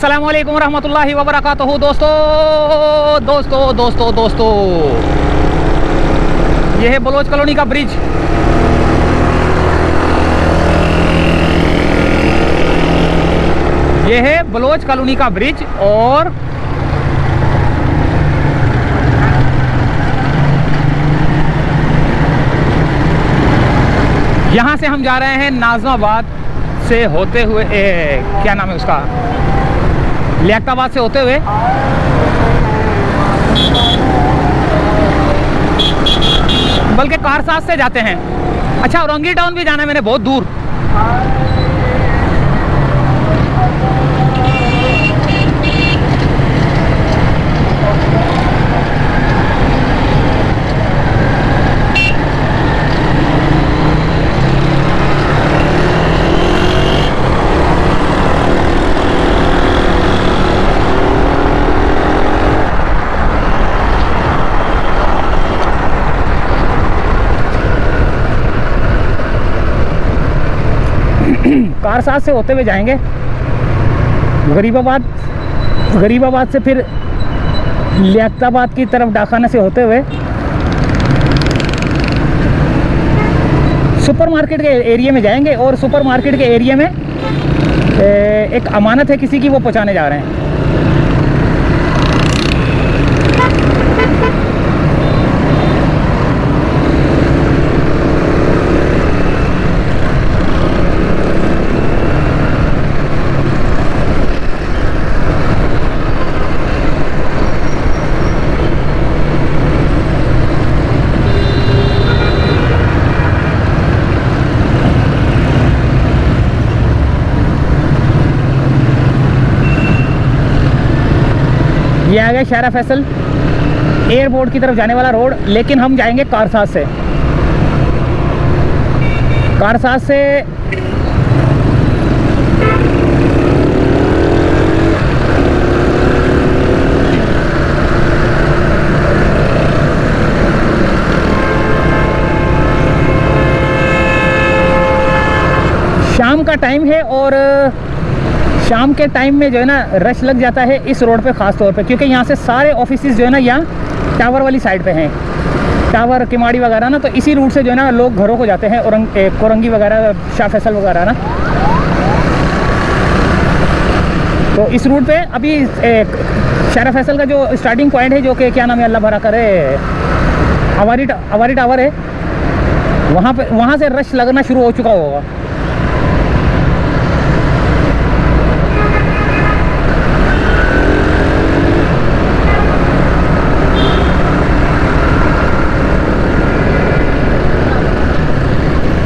अस्सलाम वालेकुम रहमतुल्लाहि व बरकातहू। दोस्तों ये है बलोच कॉलोनी का ब्रिज। ये है बलोच कॉलोनी का ब्रिज और यहाँ से हम जा रहे हैं नाज़िमाबाद से होते हुए क्या नाम है उसका, लियाकताबाद से होते हुए बल्कि कारसाज से जाते हैं। अच्छा, औरंगी टाउन भी जाना है मैंने, बहुत दूर। कारसाज से होते हुए जाएंगे गरीबाबाद से फिर लियाकताबाद की तरफ डाखाना से होते हुए सुपरमार्केट के एरिया में जाएंगे और सुपरमार्केट के एरिया में एक अमानत है किसी की, वो पहुंचाने जा रहे हैं। ये आ गया शारा फैसल एयरपोर्ट की तरफ जाने वाला रोड, लेकिन हम जाएंगे कारसाज से। शाम का टाइम है और शाम के टाइम में जो है ना रश लग जाता है इस रोड पे ख़ास तौर पे, क्योंकि यहाँ से सारे ऑफिसेज जो है ना यहाँ टावर वाली साइड पे हैं, टावर किमाड़ी वगैरह ना, तो इसी रूट से जो है ना लोग घरों को जाते हैं, कोरंगी वगैरह, शाह फैसल वगैरह ना। तो इस रूट पे अभी शाह फैसल का जो स्टार्टिंग पॉइंट है, जो कि क्या नाम है, अल्लाह भरा करे, अवारी टावर है, वहाँ से रश लगना शुरू हो चुका होगा।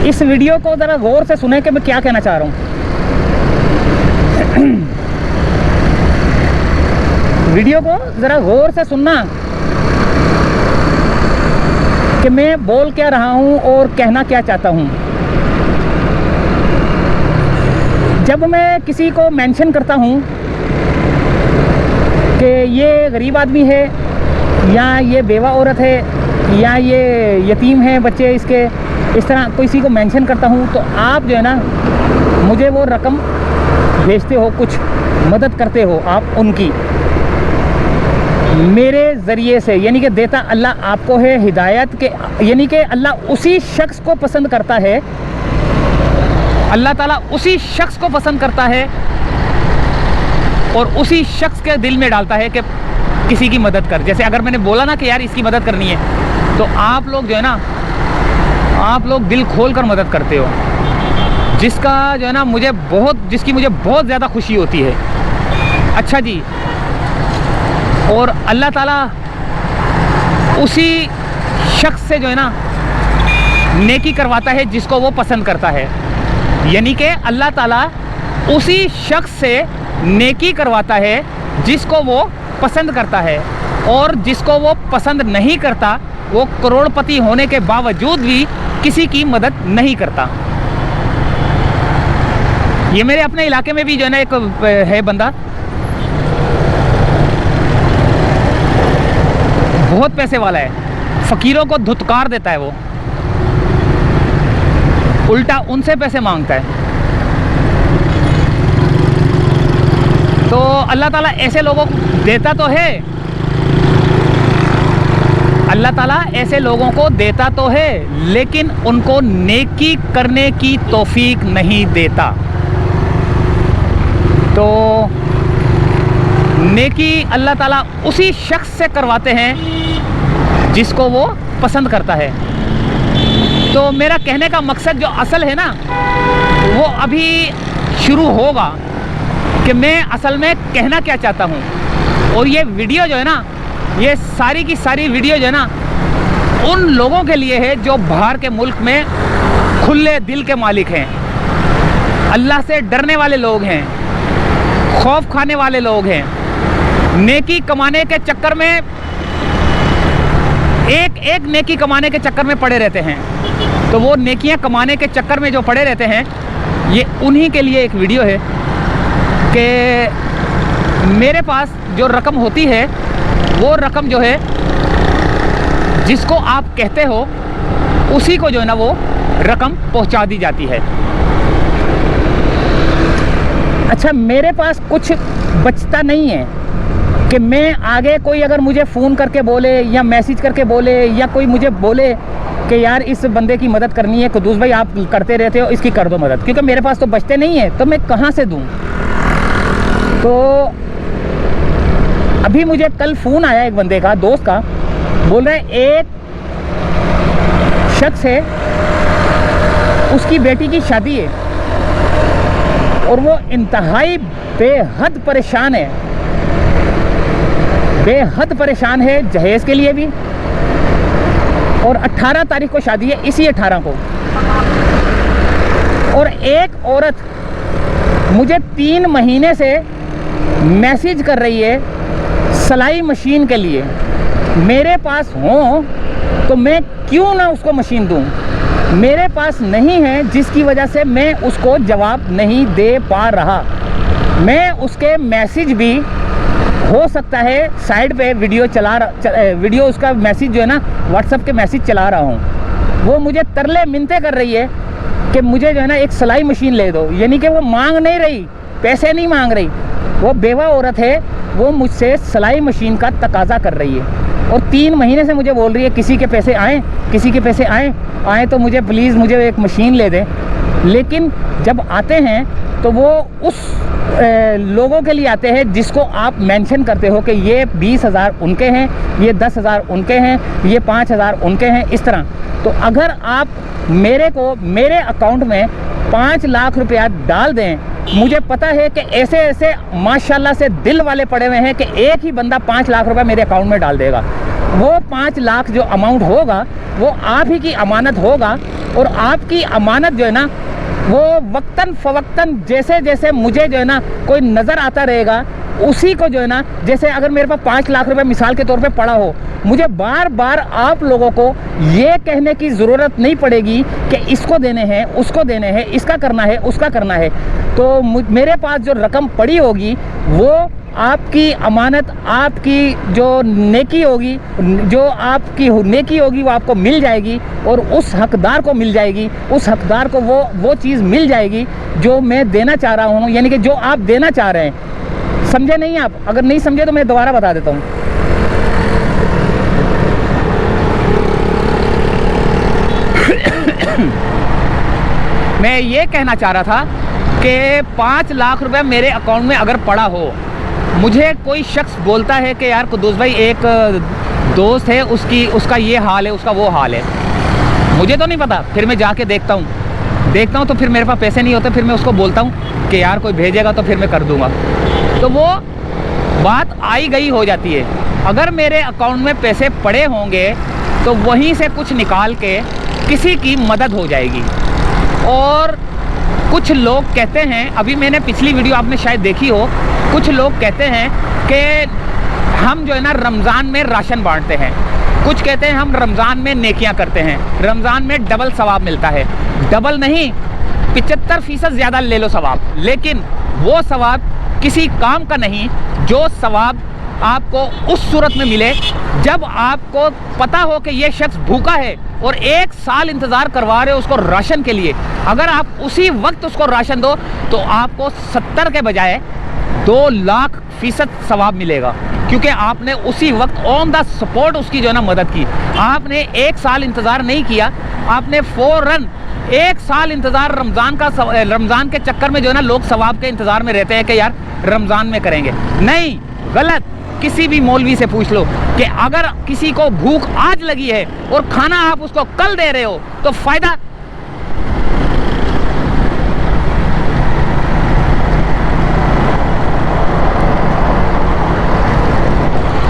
इस वीडियो को ज़रा गौर से सुने कि मैं क्या कहना चाह रहा हूँ। वीडियो को ज़रा गौर से सुनना कि मैं बोल क्या रहा हूँ और कहना क्या चाहता हूँ। जब मैं किसी को मेंशन करता हूँ कि ये गरीब आदमी है, या ये बेवा औरत है, या ये यतीम है बच्चे इसके, इस तरह किसी को मेंशन करता हूँ, तो आप जो है ना मुझे वो रकम भेजते हो, कुछ मदद करते हो आप उनकी, मेरे ज़रिए से, यानी कि देता अल्लाह आपको है हिदायत के, यानी कि अल्लाह उसी शख्स को पसंद करता है, अल्लाह ताला उसी शख्स को पसंद करता है और उसी शख्स के दिल में डालता है कि किसी की मदद कर। जैसे अगर मैंने बोला ना कि यार इसकी मदद करनी है, तो आप लोग जो है ना, आप लोग दिल खोल कर मदद करते हो, जिसकी मुझे बहुत ज़्यादा खुशी होती है। अच्छा जी, और अल्लाह ताला उसी शख्स से जो है ना नेकी करवाता है जिसको वो पसंद करता है, यानी कि अल्लाह ताला उसी शख्स से नेकी करवाता है जिसको वो पसंद करता है, और जिसको वो पसंद नहीं करता वो करोड़पति होने के बावजूद भी किसी की मदद नहीं करता। ये मेरे अपने इलाके में भी जो है ना एक है बंदा, बहुत पैसे वाला है, फ़कीरों को धुतकार देता है, वो उल्टा उनसे पैसे मांगता है। तो अल्लाह ताला ऐसे लोगों को देता तो है, अल्लाह ताला ऐसे लोगों को देता तो है, लेकिन उनको नेकी करने की तौफीक नहीं देता। तो नेकी अल्लाह ताला उसी शख्स से करवाते हैं जिसको वो पसंद करता है। तो मेरा कहने का मकसद जो असल है ना, वो अभी शुरू होगा कि मैं असल में कहना क्या चाहता हूँ। और ये वीडियो जो है ना, ये सारी की सारी वीडियो जो है ना, उन लोगों के लिए है जो बाहर के मुल्क में खुले दिल के मालिक हैं, अल्लाह से डरने वाले लोग हैं, खौफ खाने वाले लोग हैं, नेकी कमाने के चक्कर में एक नेकी कमाने के चक्कर में पड़े रहते हैं। तो वो नेकियां कमाने के चक्कर में जो पड़े रहते हैं, ये उन्हीं के लिए एक वीडियो है कि मेरे पास जो रकम होती है, वो रकम जो है जिसको आप कहते हो उसी को जो है ना वो रकम पहुंचा दी जाती है। अच्छा, मेरे पास कुछ बचता नहीं है कि मैं आगे कोई अगर मुझे फ़ोन करके बोले या मैसेज करके बोले या कोई मुझे बोले कि यार इस बंदे की मदद करनी है, कुद्दूस भाई आप करते रहते हो, इसकी कर दो मदद, क्योंकि मेरे पास तो बचते नहीं है, तो मैं कहाँ से दूँ। तो अभी मुझे कल फ़ोन आया एक बंदे का, दोस्त का, बोल रहे एक शख्स है, उसकी बेटी की शादी है और वो इंतहाई बेहद परेशान है, बेहद परेशान है जहेज़ के लिए भी। और 18 तारीख को शादी है, इसी 18 को। और एक औरत मुझे 3 महीने से मैसेज कर रही है सिलाई मशीन के लिए। मेरे पास हो तो मैं क्यों ना उसको मशीन दूं, मेरे पास नहीं है, जिसकी वजह से मैं उसको जवाब नहीं दे पा रहा। मैं उसके मैसेज भी हो सकता है साइड पे वीडियो उसका मैसेज जो है ना, व्हाट्सएप के मैसेज चला रहा हूँ। वो मुझे तरले मिन्नतें कर रही है कि मुझे जो है ना एक सिलाई मशीन ले दो। यानी कि वो मांग नहीं रही, पैसे नहीं मांग रही, वो बेवा औरत है, वो मुझसे सिलाई मशीन का तकाजा कर रही है। और 3 महीने से मुझे बोल रही है किसी के पैसे आएँ, किसी के पैसे आएँ तो मुझे प्लीज़ मुझे एक मशीन ले दें। लेकिन जब आते हैं तो वो उस लोगों के लिए आते हैं जिसको आप मेंशन करते हो कि ये 20,000 उनके हैं, ये 10,000 उनके हैं, ये 5,000 उनके हैं, इस तरह। तो अगर आप मेरे को मेरे अकाउंट में 5 लाख रुपया डाल दें, मुझे पता है कि ऐसे ऐसे माशाल्लाह से दिल वाले पड़े हुए हैं कि एक ही बंदा 5 लाख रुपया मेरे अकाउंट में डाल देगा। वो 5 लाख जो अमाउंट होगा वो आप ही की अमानत होगा। और आपकी अमानत जो है ना, वो वक्तन फ़वक्तन जैसे जैसे मुझे जो है ना कोई नज़र आता रहेगा, उसी को जो है ना, जैसे अगर मेरे पास 5 लाख रुपए मिसाल के तौर पे पड़ा हो, मुझे बार बार आप लोगों को ये कहने की ज़रूरत नहीं पड़ेगी कि इसको देने हैं, उसको देने हैं, इसका करना है, उसका करना है। तो मेरे पास जो रकम पड़ी होगी वो आपकी अमानत, आपकी जो नेकी होगी, जो आपकी नेकी होगी वो आपको मिल जाएगी और उस हकदार को मिल जाएगी, उस हकदार को वो चीज़ मिल जाएगी जो मैं देना चाह रहा हूँ, यानी कि जो आप देना चाह रहे हैं। समझे नहीं आप? अगर नहीं समझे तो मैं दोबारा बता देता हूँ। मैं ये कहना चाह रहा था कि 5 लाख रुपए मेरे अकाउंट में अगर पड़ा हो, मुझे कोई शख्स बोलता है कि यार कुद्दूस भाई एक दोस्त है, उसका ये हाल है, उसका वो हाल है, मुझे तो नहीं पता। फिर मैं जाके देखता हूँ तो फिर मेरे पास पैसे नहीं होते, फिर मैं उसको बोलता हूँ कि यार कोई भेजेगा तो फिर मैं कर दूँगा। तो वो बात आई गई हो जाती है। अगर मेरे अकाउंट में पैसे पड़े होंगे तो वहीं से कुछ निकाल के किसी की मदद हो जाएगी। और कुछ लोग कहते हैं, अभी मैंने पिछली वीडियो आपने शायद देखी हो, कुछ लोग कहते हैं कि हम जो है ना रमज़ान में राशन बांटते हैं, कुछ कहते हैं हम रमज़ान में नेकियां करते हैं, रमज़ान में डबल सवाब मिलता है। डबल नहीं, 75% ज़्यादा ले लो सवाब, लेकिन वो सवाब किसी काम का नहीं जो सवाब आपको उस सूरत में मिले जब आपको पता हो कि ये शख्स भूखा है और 1 साल इंतज़ार करवा रहे हो उसको राशन के लिए। अगर आप उसी वक्त उसको राशन दो तो आपको 70 के बजाय 2,00,000% सवाब मिलेगा, क्योंकि आपने उसी वक्त ऑन द स्पॉट उसकी जो है ना मदद की। आपने 1 साल इंतज़ार नहीं किया, आपने फ़ौरन 1 साल इंतज़ार। रमज़ान के चक्कर में जो है ना लोग सवाब के इंतज़ार में रहते हैं कि यार रमज़ान में करेंगे। नहीं, गलत। किसी भी मौलवी से पूछ लो कि अगर किसी को भूख आज लगी है और खाना आप उसको कल दे रहे हो तो फ़ायदा।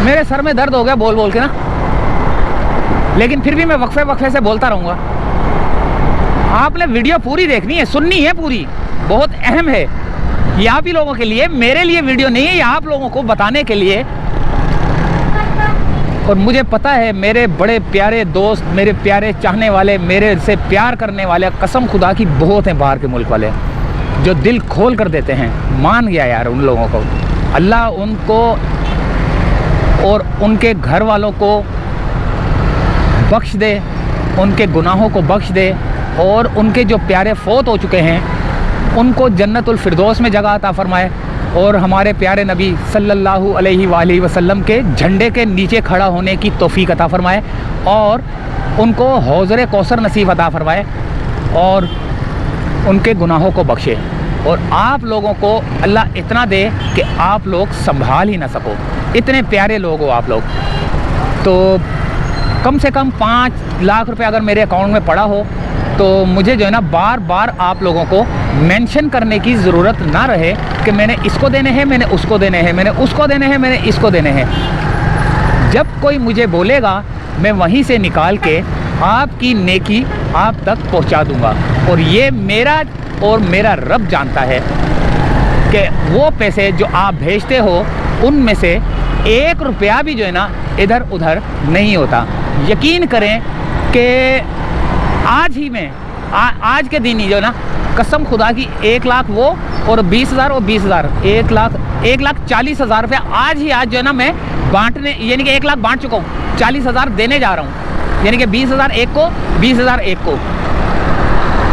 मेरे सर में दर्द हो गया बोल बोल के ना, लेकिन फिर भी मैं वक्फे से बोलता रहूँगा। आपने वीडियो पूरी देखनी है, सुननी है पूरी, बहुत अहम है। ये आप ही लोगों के लिए, मेरे लिए वीडियो नहीं है, ये आप लोगों को बताने के लिए। और मुझे पता है मेरे बड़े प्यारे दोस्त, मेरे प्यारे चाहने वाले, मेरे से प्यार करने वाले, कसम खुदा की बहुत हैं बाहर के मुल्क वाले, जो दिल खोल कर देते हैं। मान गया यार उन लोगों को, अल्लाह उनको और उनके घर वालों को बख्श दे, उनके गुनाहों को बख्श दे, और उनके जो प्यारे फौत हो चुके हैं उनको जन्नतुल फिरदौस में जगह अता फरमाए, और हमारे प्यारे नबी सल्लल्लाहु अलैहि वसल्लम के झंडे के नीचे खड़ा होने की तौफीक अता फरमाए, और उनको हौज़र कौसर नसीब अता फरमाए, और उनके गुनाहों को बख्शे। और आप लोगों को अल्लाह इतना दे कि आप लोग संभाल ही ना सको, इतने प्यारे लोग हो आप लोग। तो कम से कम 5 लाख रुपए अगर मेरे अकाउंट में पड़ा हो तो मुझे जो है ना बार बार आप लोगों को मेंशन करने की ज़रूरत ना रहे कि मैंने इसको देने हैं, मैंने उसको देने हैं, मैंने उसको देने हैं, मैंने इसको देने हैं। जब कोई मुझे बोलेगा मैं वहीं से निकाल के आपकी नेकी आप तक पहुंचा दूंगा। और ये मेरा और मेरा रब जानता है कि वो पैसे जो आप भेजते हो उनमें से 1 रुपया भी जो है ना इधर उधर नहीं होता। यकीन करें कि आज ही में आज के दिन ही जो है ना, कसम खुदा की 1 लाख वो और 20,000 और 20,000, 1,40,000 रुपया आज जो है ना मैं बांटने, यानी कि 1 लाख बांट चुका हूँ, 40,000 देने जा रहा हूँ, यानी कि 20,000 एक को, 20,000 एक को।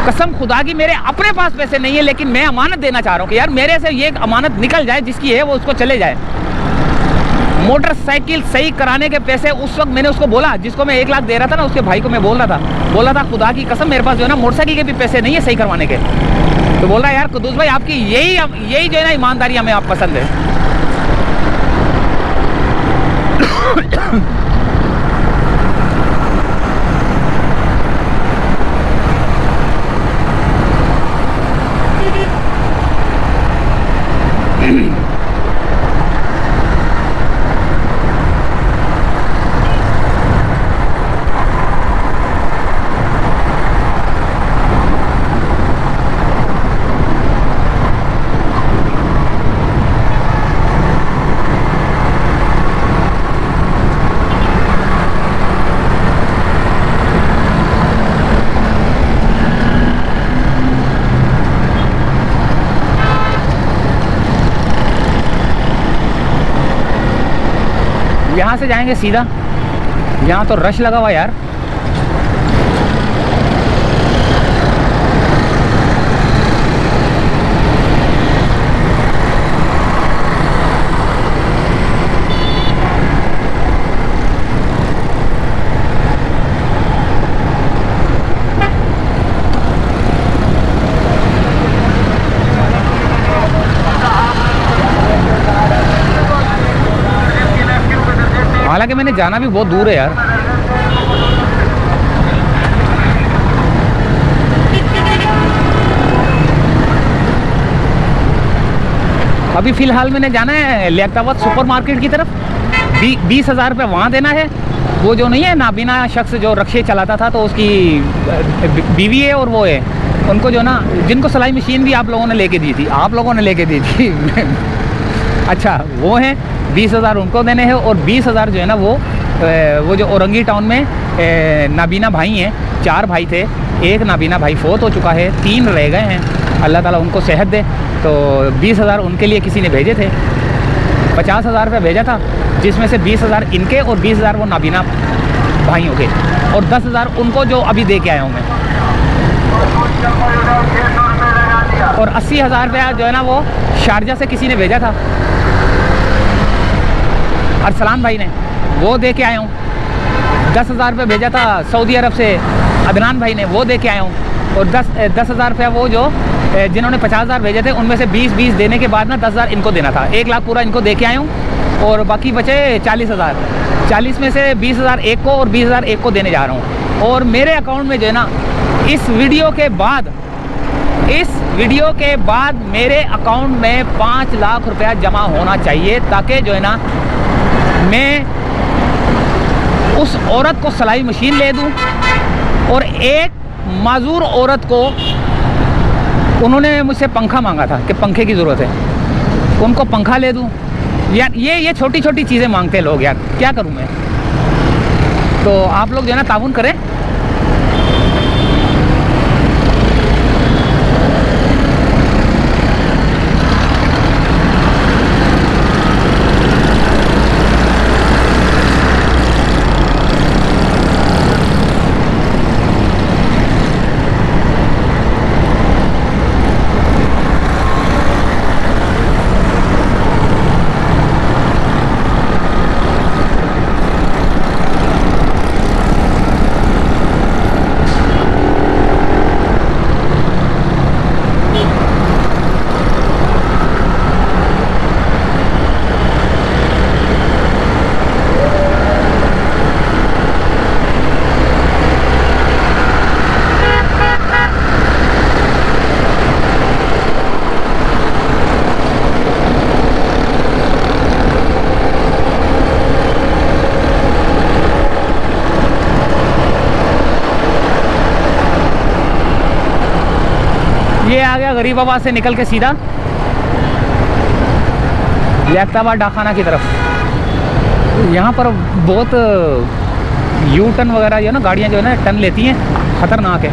कसम खुदा की मेरे अपने पास पैसे नहीं है, लेकिन मैं अमानत देना चाह रहा हूँ कि यार मेरे से ये अमानत निकल जाए, जिसकी है वो उसको चले जाए। मोटरसाइकिल सही कराने के पैसे उस वक्त मैंने उसको बोला, जिसको मैं 1 लाख दे रहा था ना, उसके भाई को मैं बोल रहा था खुदा की कसम मेरे पास जो है ना मोटरसाइकिल के भी पैसे नहीं है सही करवाने के। तो बोल रहा है यार कुदूस भाई आपकी यही जो है ना ईमानदारी हमें आप पसंद है। यहाँ से जाएंगे सीधा, यहाँ तो रश लगा हुआ यार। हालांकि मैंने जाना भी बहुत दूर है यार। अभी फ़िलहाल मैंने जाना है लियाकताबाद सुपरमार्केट की तरफ। 20,000 रुपये वहाँ देना है। वो जो नहीं है नाबीना शख्स जो रक्शे चलाता था, तो उसकी बीवी है और वो है, उनको जो ना जिनको सिलाई मशीन भी आप लोगों ने लेके दी थी अच्छा वो हैं, 20,000 उनको देने हैं, और 20,000 जो है ना वो जो औरंगी टाउन में नाबीना भाई हैं, 4 भाई थे, एक नाबीना भाई फोत हो चुका है, 3 रह गए हैं, अल्लाह ताला उनको सेहत दे। तो 20,000 उनके लिए किसी ने भेजे थे, 50,000 रुपये भेजा था, जिसमें से 20,000 इनके और 20,000 वो नाबीना भाइयों के, और 10,000 उनको जो अभी दे के आया हूँ मैं। और 80,000 रुपया जो है ना वो शारजा से किसी ने भेजा था, अरसलान भाई ने, वो दे के आया हूँ। 10,000 रुपये भेजा था सऊदी अरब से अदनान भाई ने, वो दे के आया हूँ। और 10,000 रुपया वो जो जिन्होंने 50,000 भेजे थे उनमें से 20 देने के बाद ना 10,000 इनको देना था। 1 लाख पूरा इनको दे के आया हूँ और बाकी बचे 40,000। 40 में से 20,000 एक को और 20,000 एक को देने जा रहा हूँ। और मेरे अकाउंट में जो है ना इस वीडियो के बाद मेरे अकाउंट में 5 लाख रुपया जमा होना चाहिए, ताकि जो है ना मैं उस औरत को सिलाई मशीन ले दूं। और एक माजूर औरत को उन्होंने मुझसे पंखा मांगा था कि पंखे की ज़रूरत है, उनको पंखा ले दूं। यार ये छोटी छोटी चीज़ें मांगते हैं लोग, यार क्या करूं मैं। तो आप लोग जो है ना ताउन करें। ये आ गया गरीबाबाद से निकल के सीधा लियाकताबाद डाखाना की तरफ। यहाँ पर बहुत यू टर्न वगैरह जो है ना गाड़ियाँ जो है ना टर्न लेती हैं, ख़तरनाक है।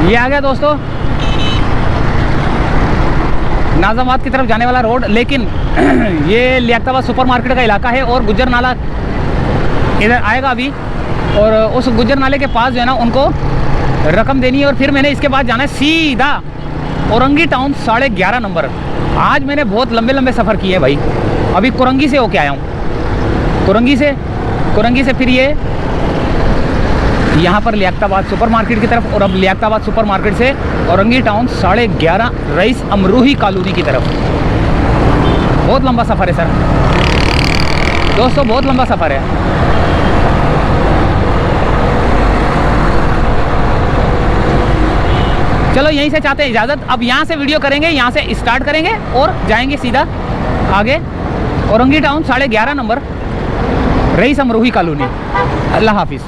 ये आ गया दोस्तों नाज़ाबाद की तरफ जाने वाला रोड। लेकिन ये लियाकताबाद सुपरमार्केट का इलाका है और गुज्जर नाला इधर आएगा अभी, और उस गुज्जर नाले के पास जो है ना उनको रकम देनी है। और फिर मैंने इसके बाद जाना है सीधा औरंगी टाउन 11.5 नंबर। आज मैंने बहुत लंबे लंबे सफ़र किए भाई। अभी कुरंगी से होके आया हूँ, कुरंगी से फिर ये यहाँ पर लियाकताबाद सुपरमार्केट की तरफ, और अब लियाकताबाद सुपरमार्केट से औरंगी टाउन 11:30 रईस अमरूही कॉलोनी की तरफ। बहुत लंबा सफ़र है सर दोस्तों, बहुत लंबा सफ़र है। चलो यहीं से चाहते हैं इजाज़त। अब यहाँ से वीडियो करेंगे, यहाँ से स्टार्ट करेंगे और जाएंगे सीधा आगे Orangi town 11:30 number rice अमरूही colony. अल्लाह हाफिज़।